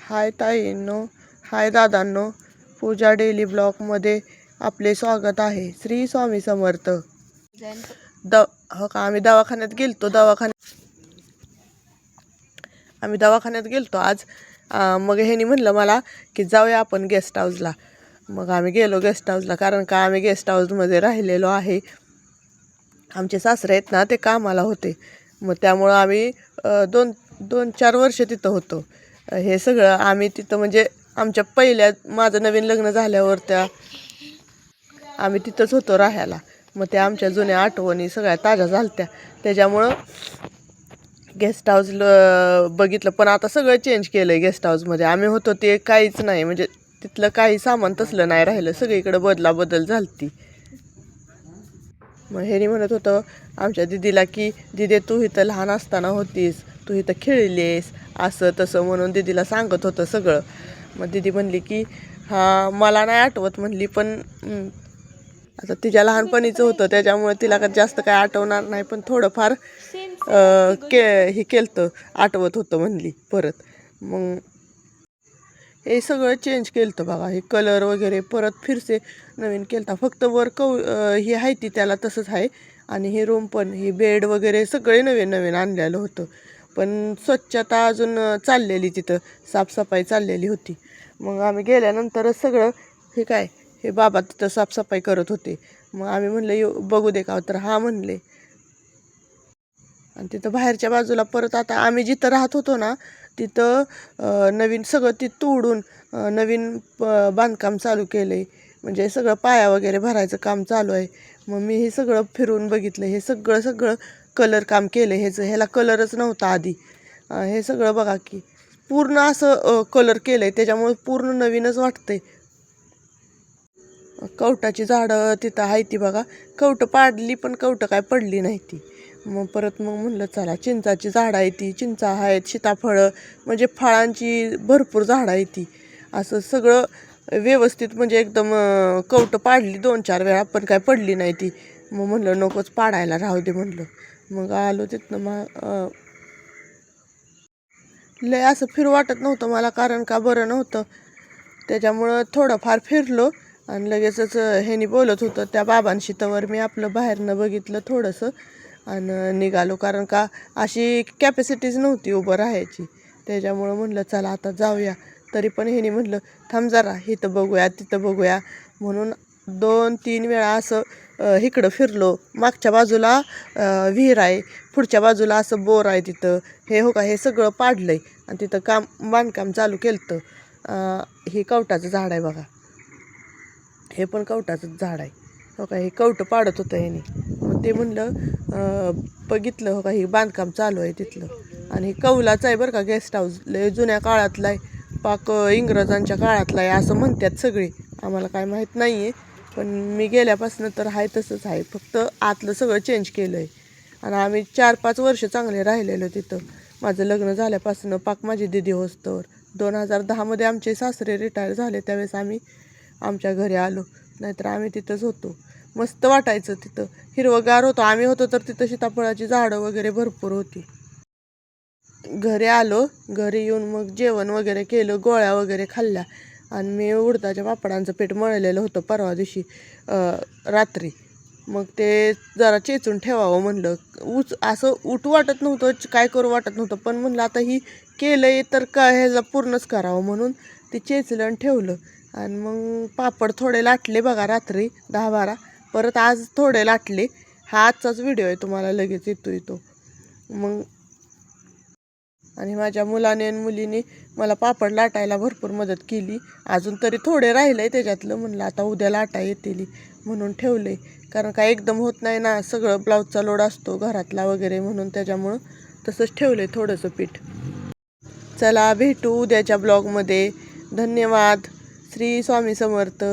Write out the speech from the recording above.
हाय ताईंनो, हाय दादांनो, पूजा daily ब्लॉगमध्ये आपले स्वागत आहे. श्री स्वामी समर्थ. हो का, आम्ही दवाखान्यात गेलतो आज. मग ह्यानी म्हणलं मला की जाऊया आपण गेस्ट हाऊसला. मग आम्ही गेलो गेस्ट हाऊसला, कारण का आम्ही गेस्ट हाऊसमध्ये राहिलेलो आहे. आमचे सासरे आहेत ना, ते कामाला होते. मग त्यामुळं आम्ही 2-4 वर्ष तिथं होतो. हे सगळं आम्ही तिथं म्हणजे आमच्या माझं नवीन लग्न झाल्यावर आम्ही तिथंच होतो राहायला. मग त्या आमच्या जुन्या आठवणी सगळ्या ताज्या झालत्या. त्याच्यामुळं गेस्ट हाऊस बघितलं. पण आता सगळं चेंज केलं आहे गेस्ट हाऊसमध्ये. आम्ही होतो ते काहीच नाही, म्हणजे तिथलं काही सामान तसलं नाही राहिलं. सगळीकडं बदल झालती. मग ह्यानी म्हणत होतं आमच्या दिदीला की दिदे तू इथं लहान असताना होतीस, तू इथं खेळलीस, असं तसं म्हणून दिदीला सांगत होतं सगळं. मग दिदी म्हणली की हां मला नाही आठवत म्हणली, पण आता तिच्या लहानपणीचं होतं त्याच्यामुळे तिला जास्त काय आठवणार नाही, पण थोडंफार हे केलं आठवत होतं म्हणली परत. मग हे सगळं चेंज केलं बघा. हे कलर वगैरे परत फिरसे नवीन केलं. फक्त वर ही आहे ती त्याला तसंच आहे. आणि हे रूम पण, ही बेड वगैरे सगळे नवीन आणलेलं होतं. पण स्वच्छता अजून चाललेली, तिथं साफसफाई चाललेली होती. मग आम्ही गेल्यानंतरच सगळं हे बाबा तिथं साफसफाई करत होते. मग आम्ही म्हणलं बघू दे का, तर हा म्हणले. आणि तिथं बाहेरच्या बाजूला परत आता आम्ही जिथं राहत होतो ना, तिथं नवीन सगळं ती तोडून नवीन बांधकाम चालू केलं आहे. म्हणजे सगळं पाया वगैरे भरायचं काम चालू आहे. मग मी हे सगळं फिरून बघितलं. हे सगळं कलर काम केलं. ह्याला कलरच नव्हता आधी. हे सगळं बघा की पूर्ण असं कलर केलं आहे, त्याच्यामुळे पूर्ण नवीनच वाटतंय. कवटाची झाडं तिथं आहे ती बघा. कवटं पाडली पण कवटं काय पडली नाही ती. मग म्हणलं चला, चिंचाची झाडं आहे ती, चिंचा आहेत, सीताफळं, म्हणजे फळांची भरपूर झाडं आहे ती. असं सगळं व्यवस्थित, म्हणजे एकदम कवटं पाडली 2-4 वेळा पण काय पडली नाही ती. मग म्हणलं नकोच पाडायला, राहू दे म्हणलं. मग आलो तिथनं. मग लय असं फिरू वाटत नव्हतं मला, कारण का बरं नव्हतं. त्याच्यामुळं थोडंफार फिरलो आणि लगेचच ह्यानी बोलत होतं त्या बाबांशी. तवर मी आपलं बाहेरनं बघितलं थोडंसं आणि निघालो, कारण का अशी कॅपॅसिटीच नव्हती उभं राहायची. त्याच्यामुळं म्हणलं चला आता जाऊया. तरी पण ह्यानी म्हणलं थांब जरा, इथं बघूया तिथं बघूया म्हणून 2-3 वेळा असं इकडं फिरलो. मागच्या बाजूला विहीर आहे, पुढच्या बाजूला असं बोर आहे तिथं. हो का, हे सगळं पाडलं आहे आणि तिथं बांधकाम चालू केलं. हे कवटाचं झाड आहे बघा. हे पण कवटाचं झाड आहे. हो का, हे कवटं पाडत होतं ह्यानी. मग ते म्हणलं बघितलं. हो का, हे बांधकाम चालू आहे तिथलं. आणि हे कौलाचं आहे बरं का गेस्ट हाऊस. लय जुन्या काळातलं आहे, पाक इंग्रजांच्या काळातलं आहे असं म्हणतात सगळे. आम्हाला काय माहीत नाही आहे, पण मी गेल्यापासून तर आहे तसंच आहे. फक्त आतलं सगळं चेंज केलं आहे. आणि आम्ही 4-5 वर्ष चांगले राहिलेलो तिथं. माझं लग्न झाल्यापासून पाक माझी दिदी होस्तवर 2010मध्ये आमचे सासरे रिटायर झाले, त्यावेळेस आम्ही आमच्या घरी आलो. नाहीतर आम्ही तिथंच होतो. मस्त वाटायचं तिथं, हिरवगार होतं. आम्ही होतो तर तिथं सीताफळाची झाडं वगैरे भरपूर होती. घरी आलो, घरी येऊन मग जेवण वगैरे केलं, गोळ्या वगैरे खाल्ल्या. आणि मी उडदाच्या पापडांचं पीठ मळलेलं होतं परवा दिवशी रात्री. मग ते जरा चेचून ठेवावं म्हणलं. असं उठू वाटत नव्हतं, काय करू वाटत नव्हतं. पण म्हणलं आता ही केलं आहे तर काय ह्याला पूर्णच करावं म्हणून ते चेचलं आणि ठेवलं. आणि मग पापड थोडे लाटले बघा रात्री 10-12. परत आज थोडे लाटले. हा आजचाच व्हिडिओ आहे, तुम्हाला लगेच येतो. मग आणि माझ्या मुलाने आणि मुलीने मला पापड लाटायला भरपूर मदत केली. अजून तरी थोडे राहिले आहे त्याच्यातलं. म्हणलं आता उद्या लाटा येतील म्हणून ठेवले. कारण काय एकदम होत नाही ना, सगळं ब्लाऊजचा लोड असतो घरातला वगैरे, म्हणून त्याच्यामुळं तसंच ठेवलं आहे थोडंसं पीठ. चला भेटू उद्याच्या ब्लॉगमध्ये. धन्यवाद. श्री स्वामी समर्थ.